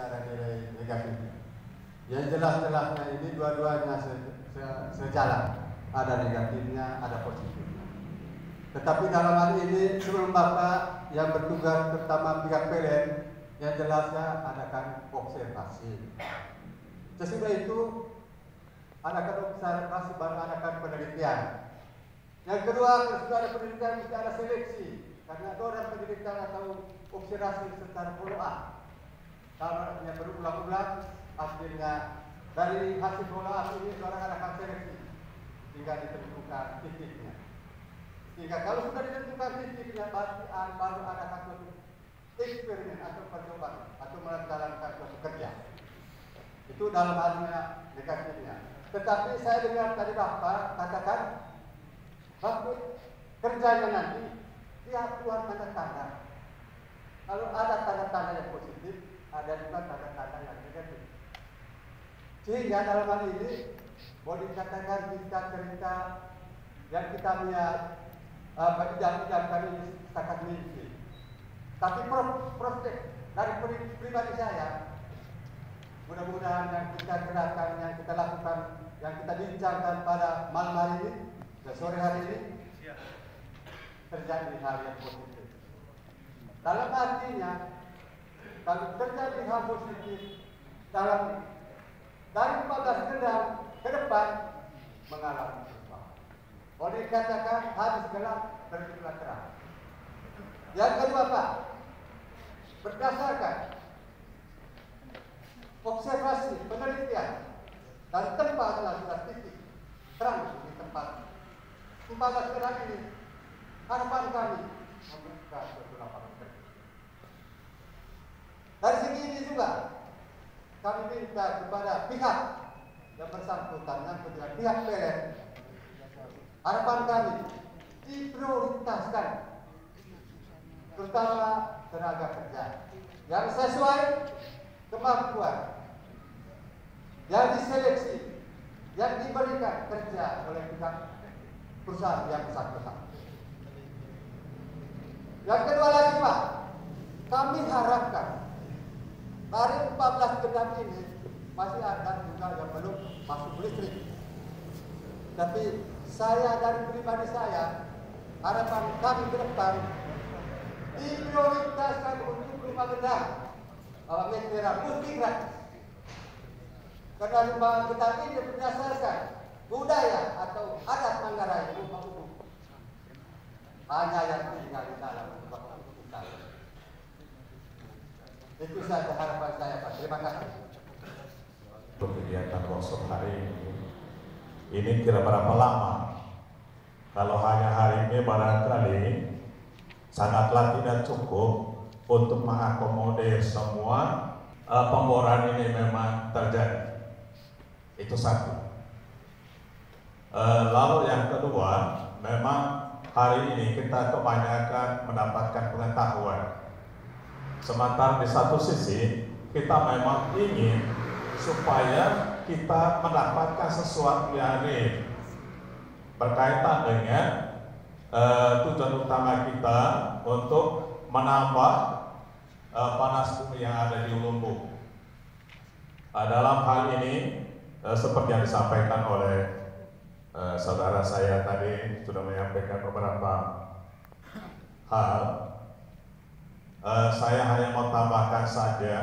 ada nilai negatifnya. Yang jelas-jelasnya ini dua-duanya sejalan, ada negatifnya, ada positifnya. Tetapi dalam hal ini sebelum Bapak yang bertugas terutama pihak PLN, yang jelasnya adakan observasi. Sesudah itu adakan observasi baru adakan penelitian. Yang kedua, kalau sudah ada penelitian mesti ada seleksi, karena ada orang penelitian atau observasi secara follow up. Kalau artinya berulang-ulang, akhirnya dari hasil follow up ini orang adakan seleksi hingga ditentukan titiknya. Sehingga kalau sudah ditentukan titiknya, berarti baru ada satu eksperimen atau percobaan atau menjalankan suatu kerja. Itu dalam halnya negatifnya. Tetapi saya dengar tadi Bapak katakan waktu kerjanya nanti tiap Tuhan tanda-tanda. Kalau ada tanda-tanda yang positif, ada juga tanda-tanda yang negatif. Sehingga dalam hal ini boleh dikatakan kita cerita yang kita lihat idam-idamkan ini setakat mimpi. Tapi prospek dari pribadi saya, mudah-mudahan yang kita gerakan, yang kita lakukan, yang kita bincangkan pada malam hari ini dan sore hari ini terjadi hal yang positif. Dalam artinya, kalau terjadi hal positif dalam dari 14 gendam ke depan mengalami sesuatu. Boleh dikatakan habis gelap terbitlah terang. Yang kedua Pak, berdasarkan observasi penelitian dan tempat sudah titik terang di tempat 14 gendam ini, harapan kami membuka suatu lapangan kerja. Dari segi ini juga kami minta kepada pihak yang bersangkutan yang dengan pihak PLN, harapan kami diprioritaskan terutama tenaga kerja yang sesuai kemampuan, yang diseleksi, yang diberikan kerja oleh pihak perusahaan yang bersangkutan. Yang kedua lagi Pak, kami harapkan dari 14 gendam ini masih ada juga yang belum masuk listrik. Tapi saya dari pribadi saya, harapan kami ke depan diprioritaskan untuk rumah gendam merah putih gratis. Karena rumah gendam ini berdasarkan budaya atau adat Manggarai, rumah umum. Hanya yang tinggal di dalam rumah umum. Itu saja harapan saya Pak. Terima kasih. Untuk kegiatan workshop hari ini kira berapa lama? Kalau hanya hari ini barangkali sangatlah tidak cukup untuk mengakomodir semua pemboran ini memang terjadi. Itu satu. Lalu yang kedua, memang hari ini kita kebanyakan mendapatkan pengetahuan. Sementara di satu sisi kita memang ingin supaya kita mendapatkan sesuatu yang real berkaitan dengan tujuan utama kita untuk menambah panas bumi yang ada di Lumbung. Dalam hal ini seperti yang disampaikan oleh saudara saya tadi sudah menyampaikan beberapa hal. Saya hanya mau tambahkan saja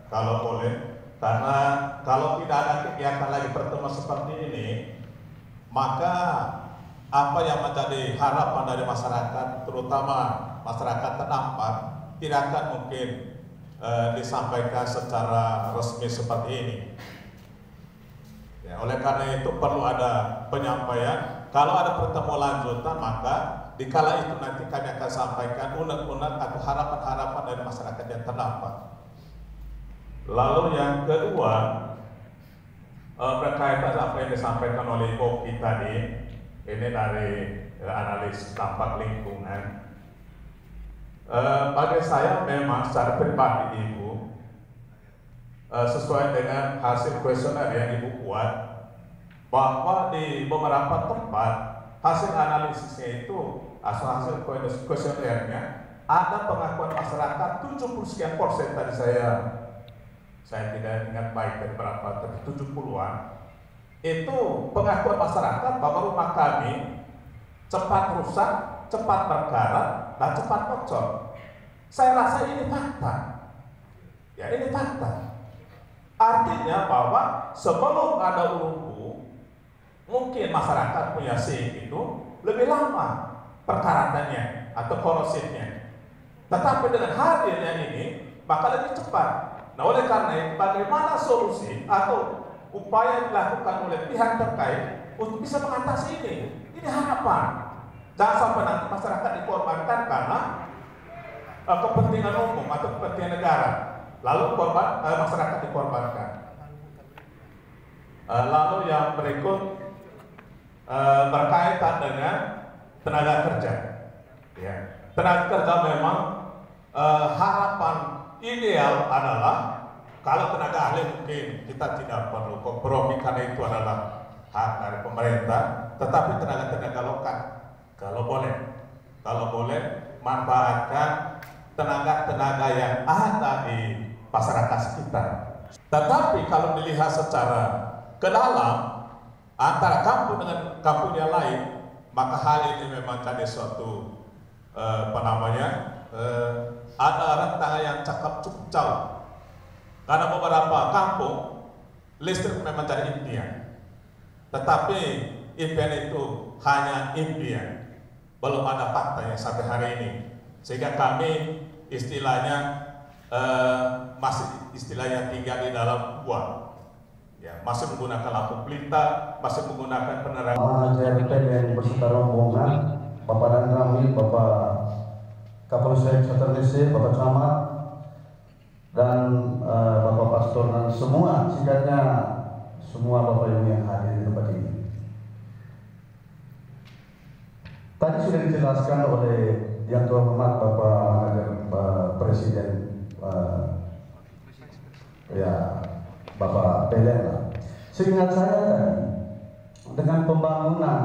kalau boleh, karena kalau tidak ada kegiatan lagi pertemuan seperti ini, maka apa yang menjadi harapan dari masyarakat, terutama masyarakat terdampak, tidak akan mungkin disampaikan secara resmi seperti ini. Ya, oleh karena itu perlu ada penyampaian. Kalau ada pertemuan lanjutan, maka dikala itu nanti kami akan sampaikan unek-unek atau harapan-harapan dari masyarakat yang terdampak. Lalu yang kedua, berkaitan apa yang disampaikan oleh Ibu tadi, ini dari analis dampak lingkungan. Bagi saya memang secara pribadi Ibu, sesuai dengan hasil kuesioner yang Ibu buat, bahwa di beberapa tempat hasil analisisnya itu, hasil kuesionernya, ada pengakuan masyarakat 70 sekian persen tadi saya saya tidak ingat baik dari berapa, tapi 70-an, itu pengakuan masyarakat bahwa rumah kami cepat rusak, cepat berkarat, dan cepat bocor. Saya rasa ini fakta. Ya, ini fakta. Artinya bahwa sebelum ada ulumbu, mungkin masyarakat punya SIM itu lebih lama perkaratannya atau korosifnya. Tetapi dengan hadirnya ini, maka lebih cepat. Nah, oleh karena itu, bagaimana solusi atau upaya yang dilakukan oleh pihak terkait untuk bisa mengatasi ini? Ini harapan. Jangan sampai nanti masyarakat dikorbankan karena kepentingan umum atau kepentingan negara. Lalu masyarakat dikorbankan. Lalu yang berikut berkaitan dengan tenaga kerja. Ya. Tenaga kerja memang harapan ideal adalah kalau tenaga ahli mungkin kita tidak perlu kompromi karena itu adalah hak dari pemerintah, tetapi tenaga lokal kalau boleh manfaatkan tenaga yang ada di masyarakat sekitar. Tetapi kalau dilihat secara ke dalam antara kampung dengan kampung yang lain, maka hal ini memang jadi suatu ada rentang yang cukup jauh. Karena beberapa kampung listrik memang jadi impian, tetapi impian itu hanya impian, belum ada faktanya sampai hari ini. Sehingga kami istilahnya masih istilahnya tinggal di dalam gua, ya, masih menggunakan lampu pelita, masih menggunakan penerangan. PLN beserta rombongan, Bapak Dan Ramil, Bapak Kapolsek Saternese, Bapak Camat, dan Bapak Pastor dan semua singkatnya semua Bapak Ibu yang hadir di tempat ini. Tadi sudah dijelaskan oleh Yang Terhormat Bapak Presiden Bapak PLN. Seingat saya tadi dengan pembangunan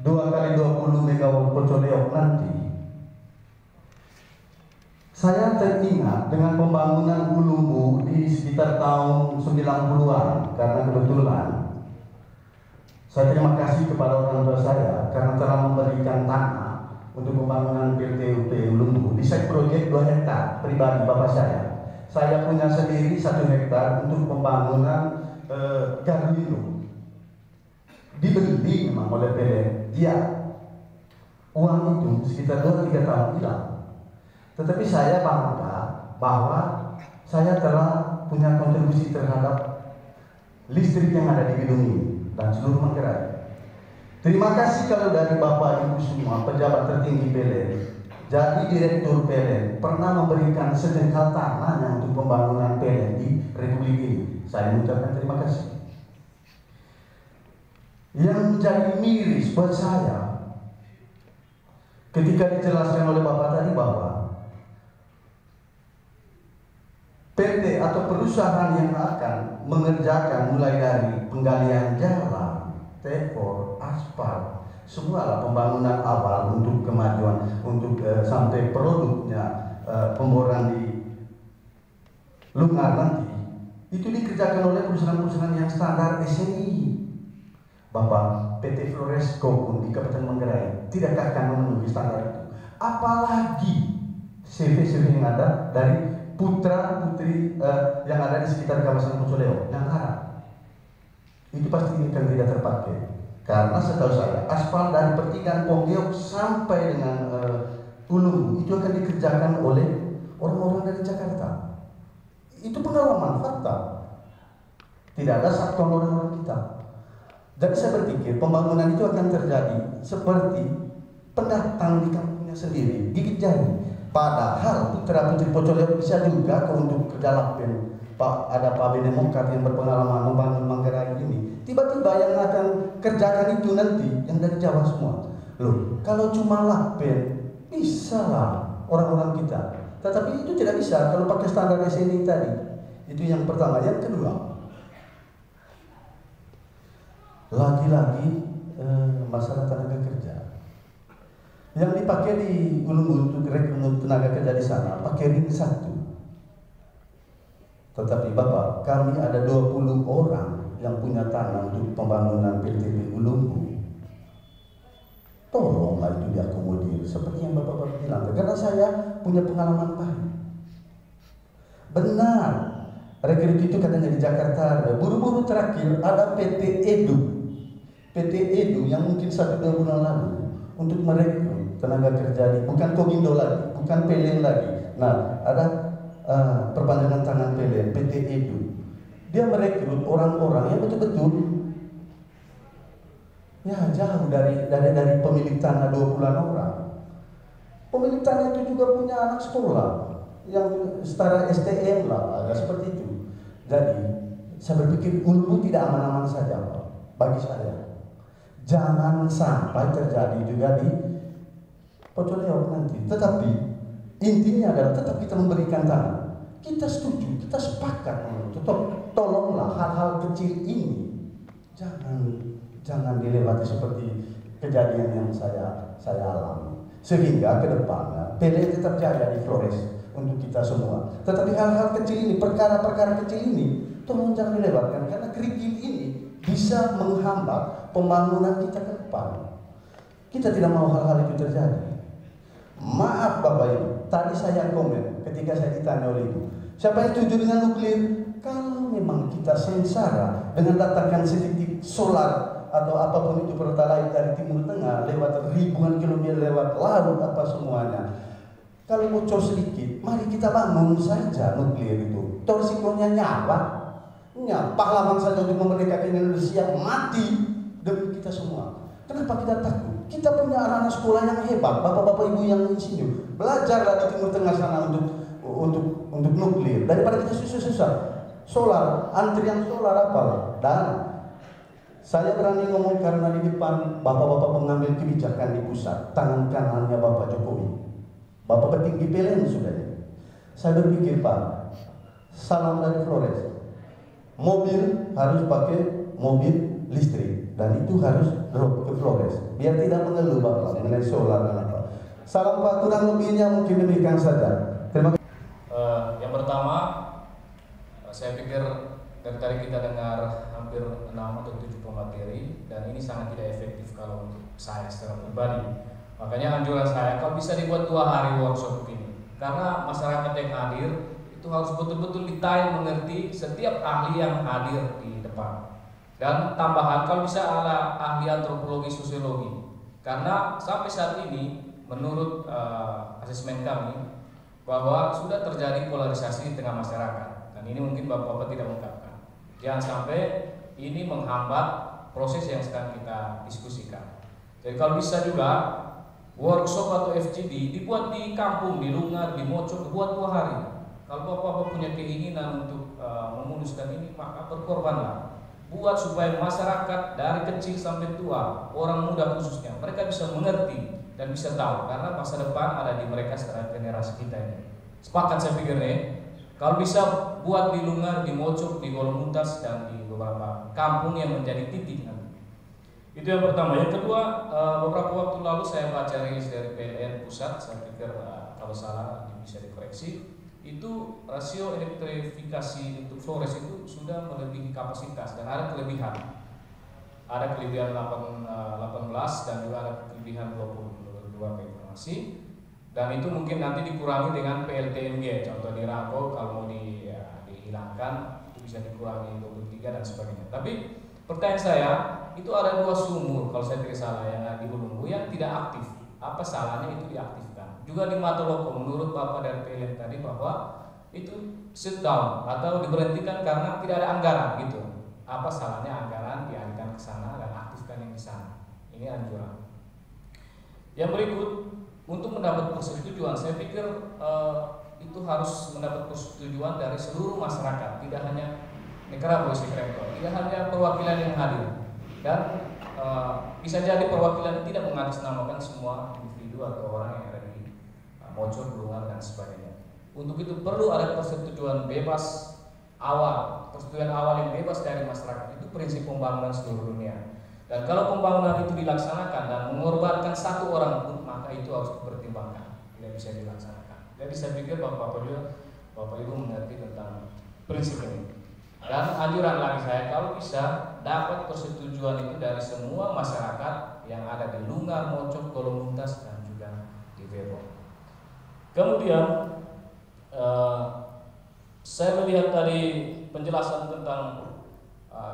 2x20 megawatt Pocoleok nanti, saya teringat dengan pembangunan Ulumbu di sekitar tahun 90-an, karena kebetulan saya terima kasih kepada orang tua saya karena telah memberikan tanah untuk pembangunan PLTUP Ulumbu di site proyek 2 hektar pribadi bapak saya. Saya punya sendiri 1 hektar untuk pembangunan Garlindo. Dibeli memang oleh PLN. Dia uang itu sekitar 2-3 tahun hilang. Tetapi saya bangga bahwa saya telah punya kontribusi terhadap listrik yang ada di gedung ini dan seluruh Manggarai. Terima kasih kalau dari Bapak Ibu semua pejabat tertinggi PLN, jadi Direktur PLN pernah memberikan sejengkal tanahnya untuk pembangunan PLN di Republik ini. Saya mengucapkan terima kasih. Yang menjadi miris buat saya ketika dijelaskan oleh Bapak tadi bahwa PT atau perusahaan yang akan mengerjakan mulai dari penggalian jalan, tekor, aspal, semualah pembangunan awal untuk kemajuan, untuk sampai produknya pemboran di Lungar nanti, itu dikerjakan oleh perusahaan-perusahaan yang standar SNI. Bapak PT Floresco pun di Kabupaten Manggarai tidak akan memenuhi standar itu. Apalagi CV-CV yang ada dari putra-putri yang ada di sekitar kawasan Pocoleok yang Arab. Itu pasti akan tidak terpakai. Karena setahu saya, aspal dari pertigaan Ponggeok sampai dengan Ulumbu itu akan dikerjakan oleh orang-orang dari Jakarta. Itu pengalaman fakta. Tidak ada satpam orang-orang kita. Jadi saya berpikir pembangunan itu akan terjadi seperti pendatang di kampungnya sendiri, gigit jari. Padahal putra putri Pocoleok bisa juga untuk kerja lapen. Ada Pak Benemokat yang berpengalaman membangun Manggarai ini. Tiba-tiba yang akan kerjakan itu nanti yang dari Jawa semua. Loh, kalau cuma lapen bisa lah orang-orang kita. Tetapi itu tidak bisa kalau pakai standar SNI tadi. Itu yang pertama. Yang kedua, lagi-lagi masalah tenaga kerja. Yang dipakai di Ulumbu untuk rekrut tenaga kerja di sana pakai ring 1. Tetapi Bapak, kami ada 20 orang yang punya tanah untuk pembangunan PTB Ulumbu. Tolonglah itu diakomodir seperti yang Bapak-Bapak bilang, karena saya punya pengalaman baik. Benar, rekrut itu katanya di Jakarta ada. Buru-buru terakhir ada PT Edu yang mungkin 1-2 bulan lalu untuk merekrut tenaga kerja di, bukan Komindo lagi, bukan PLN lagi. Nah, ada perpanjangan tangan PLN, PT Edu. Dia merekrut orang-orang yang betul-betul ya jauh dari pemilik tanah 20 orang. Pemilik tanah itu juga punya anak sekolah yang setara STM lah, ada seperti itu. Jadi saya berpikir Ulumbu tidak aman-aman saja Pak, bagi saya. Jangan sampai terjadi juga di Pocoleo nanti. Tetapi intinya adalah tetap kita memberikan tanah. Kita setuju, kita sepakat. Tolonglah hal-hal kecil ini jangan dilewati seperti kejadian yang saya alami. Sehingga ke depannya PLN tetap jaga di Flores untuk kita semua. Tetapi hal-hal kecil ini, perkara-perkara kecil ini, tolong jangan dilewatkan karena kerikil ini bisa menghambat pembangunan kita ke depan. Kita tidak mau hal-hal itu terjadi. Maaf Bapak Ibu, tadi saya komen ketika saya ditanya oleh Ibu, siapa yang setuju dengan nuklir? Kalau memang kita sengsara dengan datangkan sedikit solar atau apapun itu pertalite dari Timur Tengah lewat ribuan kilometer lewat laut apa semuanya, kalau bocor sedikit, mari kita bangun saja nuklir itu. Torsikonya nyawa, pahlawan saja untuk memerdekakan Indonesia mati demi kita semua. Kenapa kita takut? Kita punya anak-anak sekolah yang hebat, bapak-bapak ibu yang insinyur, belajarlah di Timur Tengah sana untuk nuklir daripada kita susah-susah. Solar, antrian solar apa? Dan saya berani ngomong karena di depan bapak-bapak pengambil kebijakan di pusat, tangan kanannya Bapak Jokowi, Bapak petinggi PLN sudah. Saya berpikir Pak, salam dari Flores, mobil harus pakai mobil listrik dan itu harus drop ke Flores biar tidak mengeluh Bapak mengenai solar dan apa. Salam Pak, kurang lebihnya mungkin demikian saja. Terima kasih. Yang pertama, saya pikir dari tadi kita dengar hampir 6 atau 7 pemateri dan ini sangat tidak efektif kalau untuk saya secara pribadi. Makanya anjuran saya kalau bisa dibuat 2 hari workshop ini, karena masyarakat yang hadir itu harus betul-betul detail mengerti setiap ahli yang hadir di depan. Dan tambahan kalau bisa ala ahli antropologi sosiologi, karena sampai saat ini menurut asesmen kami bahwa sudah terjadi polarisasi di tengah masyarakat. Dan ini mungkin Bapak-Bapak tidak mengungkapkan. Jangan sampai ini menghambat proses yang sedang kita diskusikan. Jadi kalau bisa juga workshop atau FGD dibuat di kampung, di Lungar, di Moco, buat 2 hari. Kalau Bapak-Bapak punya keinginan untuk memuluskan ini, maka berkorbanlah. Buat supaya masyarakat dari kecil sampai tua, orang muda khususnya, mereka bisa mengerti dan bisa tahu. Karena masa depan ada di mereka secara generasi kita ini. Sepakat saya pikir nih. Kalau bisa buat di Lungar, di Mocok, di Golonguntas dan di beberapa kampung yang menjadi titik nanti. Itu yang pertama. Yang kedua, beberapa waktu lalu saya baca rilis dari PLN pusat. Saya pikir kalau salah bisa dikoreksi. Itu rasio elektrifikasi untuk Flores itu sudah melebihi kapasitas dan ada kelebihan. Ada kelebihan 18 dan juga ada kelebihan 22 informasi. Dan itu mungkin nanti dikurangi dengan PLTMG, contoh di Rago kalau mau dihilangkan itu bisa dikurangi 23 dan sebagainya. Tapi pertanyaan saya, itu ada 2 sumur kalau saya tidak salah yang di Ulumbu yang tidak aktif. Apa salahnya itu diaktifkan? Juga di Matoloko menurut Bapak dari PLN tadi bahwa itu shutdown atau diberhentikan karena tidak ada anggaran gitu. Apa salahnya anggaran dialihkan ke sana dan aktifkan yang di sana? Ini anjuran. Yang berikut, untuk mendapat persetujuan, saya pikir itu harus mendapat persetujuan dari seluruh masyarakat, tidak hanya negara policy rektor, tidak hanya perwakilan yang hadir, dan bisa jadi perwakilan tidak mengatasnamakan semua individu atau orang yang ada di Mocor, Lungar dan sebagainya. Untuk itu perlu ada persetujuan bebas awal, persetujuan awal yang bebas dari masyarakat. Itu prinsip pembangunan seluruh dunia. Dan kalau pembangunan itu dilaksanakan dan mengorbankan 1 orang pun, maka itu harus dipertimbangkan, tidak bisa dilaksanakan. Jadi saya pikir Bapak-Bapak juga, Bapak Ibu mengerti tentang prinsip ini. Dan anjuran lagi saya, kalau bisa dapat persetujuan itu dari semua masyarakat yang ada di Lungar, Mocok, Golonguntas, dan juga di Bebo. Kemudian saya melihat tadi penjelasan tentang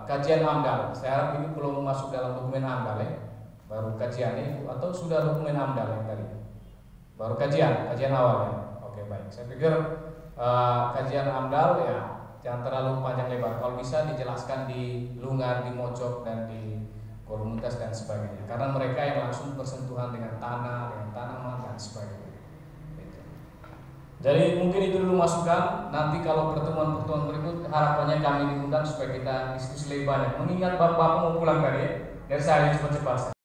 kajian AMDAL. Saya harap ini belum masuk dalam dokumen AMDAL ya, baru kajian itu, atau sudah dokumen AMDAL yang tadi? Baru kajian awalnya. Oke, baik. Saya pikir kajian AMDAL ya jangan terlalu panjang lebar. Kalau bisa dijelaskan di Lungar, di Mocok, dan di Golonguntas dan sebagainya. Karena mereka yang langsung bersentuhan dengan tanah, dengan tanaman dan sebagainya. Jadi mungkin itu dulu masukan. Nanti kalau pertemuan-pertemuan berikut harapannya kami diundang supaya kita diskusi lebih banyak. Mengingat bapak mau pulang tadi, dari saya cepat-cepat.